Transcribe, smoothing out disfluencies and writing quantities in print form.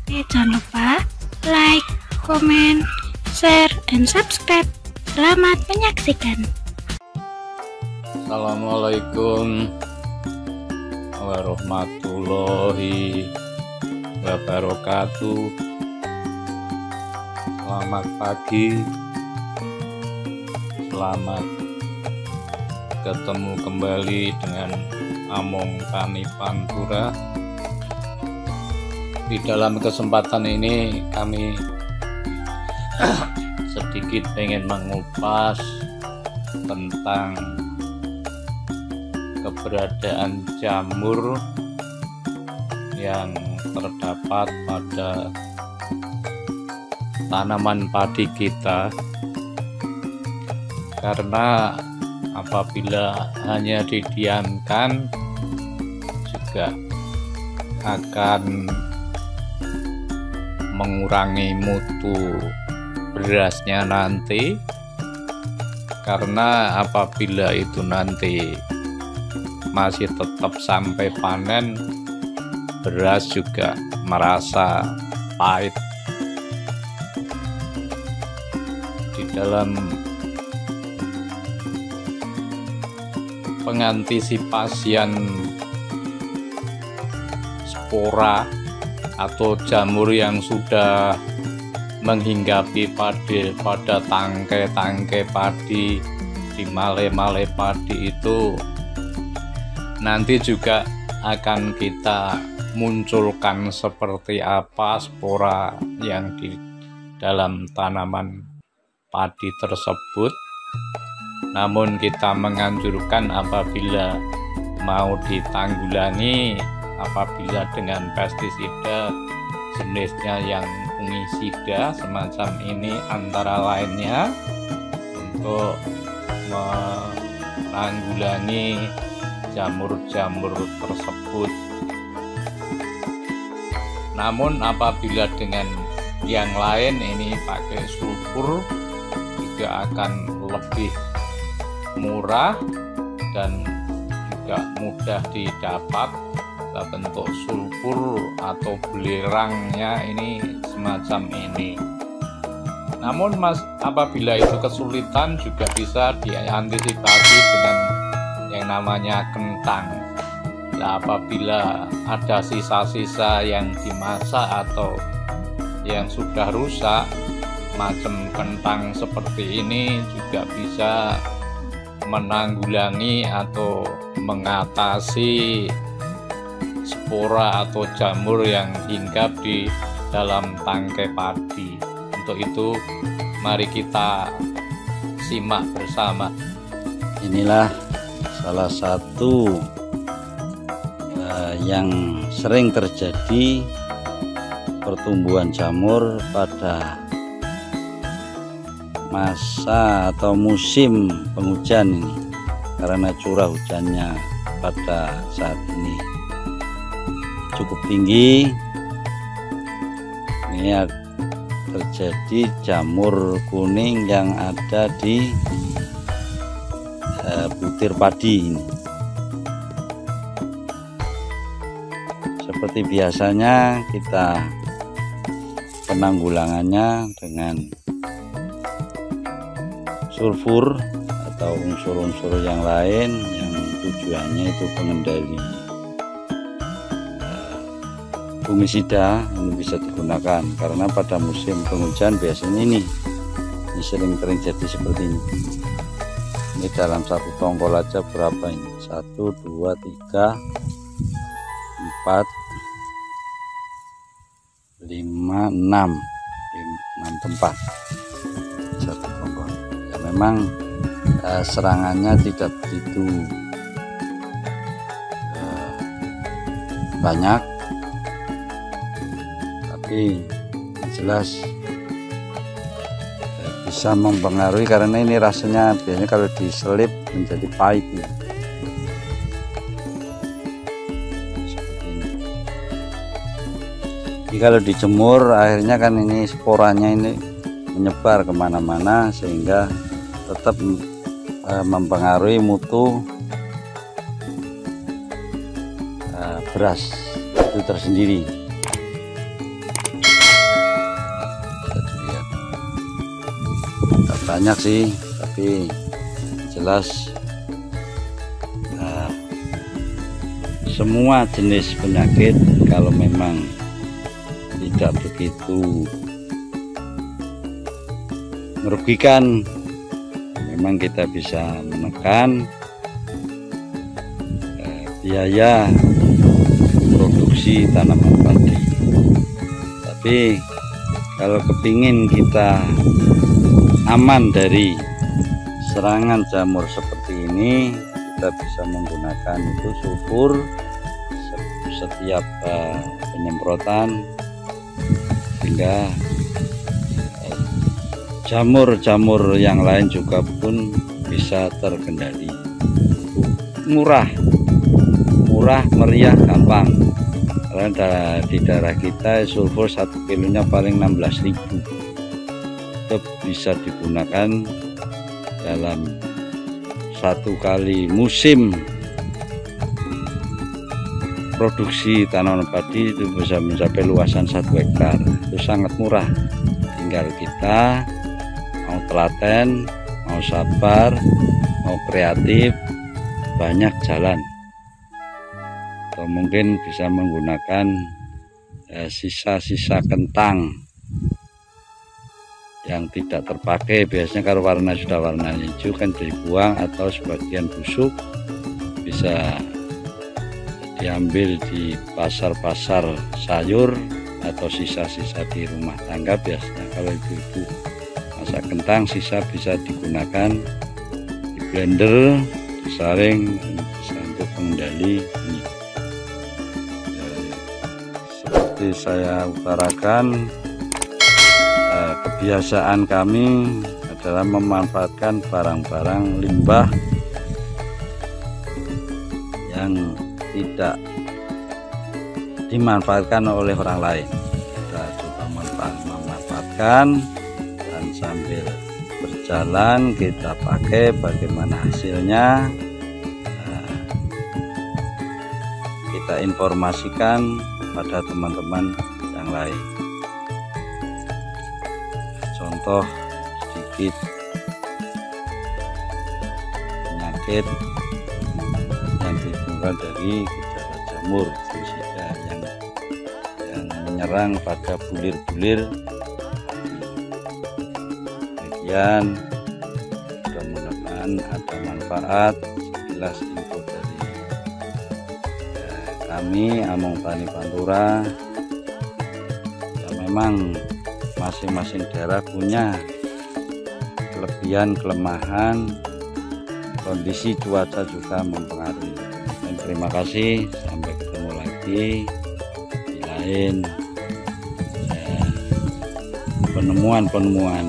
Oke, jangan lupa like, comment, share, and subscribe. Selamat menyaksikan. Assalamualaikum warahmatullahi wabarakatuh. Selamat pagi, selamat ketemu kembali dengan Among Tani Pantura. Di dalam kesempatan ini kami sedikit pengen mengupas tentang keberadaan jamur yang terdapat pada tanaman padi kita, karena apabila hanya didiamkan juga akan mengurangi mutu berasnya nanti, karena apabila itu nanti masih tetap sampai panen, beras juga merasa pahit. Di dalam pengantisipasian spora atau jamur yang sudah menghinggapi pada tangkai-tangkai padi, di male-male padi itu nanti juga akan kita munculkan seperti apa spora yang di dalam tanaman padi tersebut. Namun kita menganjurkan apabila mau ditanggulangi, apabila dengan pestisida jenisnya yang fungisida semacam ini antara lainnya, untuk menanggulangi jamur-jamur tersebut. Namun apabila dengan yang lain ini pakai sulfur juga akan lebih murah dan juga mudah didapat. Bentuk sulfur atau belerangnya ini semacam ini. Namun apabila itu kesulitan juga bisa diantisipasi dengan yang namanya kentang. Nah, apabila ada sisa-sisa yang dimasak atau yang sudah rusak, macam kentang seperti ini juga bisa menanggulangi atau mengatasi spora atau jamur yang hinggap di dalam tangkai padi. Untuk itu mari kita simak bersama. Inilah salah satu yang sering terjadi pertumbuhan jamur pada masa atau musim penghujan ini, karena curah hujannya pada saat ini cukup tinggi. Ini terjadi jamur kuning yang ada di butir padi ini. Seperti biasanya kita penanggulangannya dengan sulfur atau unsur-unsur yang lain yang tujuannya itu pengendali fungisida. Ini bisa digunakan karena pada musim penghujan biasanya ini sering terjadi seperti ini. Ini dalam satu tongkol aja berapa ini? 1, 2, 3, 4, 5, 6 tempat satu tongkol. Ya, memang serangannya tidak begitu banyak, tapi jelas bisa mempengaruhi karena ini rasanya biasanya kalau diselip menjadi pahit ya. Seperti ini. Jadi kalau dijemur akhirnya kan ini sporanya ini menyebar kemana-mana sehingga tetap mempengaruhi mutu beras itu tersendiri. banyak sih, tapi jelas semua jenis penyakit kalau memang tidak begitu merugikan, memang kita bisa menekan biaya produksi tanaman padi. Tapi kalau kepingin kita aman dari serangan jamur seperti ini, kita bisa menggunakan itu sulfur setiap penyemprotan, sehingga jamur-jamur yang lain juga pun bisa terkendali. Murah, meriah, gampang. Karena di daerah kita sulfur 1 kilonya paling 16.000. Itu bisa digunakan dalam 1 kali musim produksi tanaman padi, itu bisa mencapai luasan 1 hektar. Itu sangat murah, tinggal kita mau telaten, mau sabar, mau kreatif, banyak jalan. Atau mungkin bisa menggunakan sisa-sisa kentang yang tidak terpakai. Biasanya kalau warna sudah warna hijau kan dibuang, atau sebagian busuk bisa diambil di pasar-pasar sayur, atau sisa-sisa di rumah tangga. Biasanya kalau ibu-ibu masak kentang, sisa bisa digunakan di blender, disaring, bisa untuk pengendali ini. Seperti saya utarakan, kebiasaan kami adalah memanfaatkan barang-barang limbah yang tidak dimanfaatkan oleh orang lain. Kita coba memanfaatkan, dan sambil berjalan kita pakai bagaimana hasilnya, kita informasikan pada teman-teman yang lain. Contoh sedikit penyakit yang ditimbulkan dari gejala jamur fusida yang menyerang pada bulir-bulir. Demikian, mudah-mudahan ada manfaat. Sekilas info dari kami Among Tani Pantura. Ya, memang masing-masing daerah punya kelebihan, kelemahan, kondisi cuaca juga mempengaruhi. Dan terima kasih, sampai ketemu lagi di lain penemuan-penemuan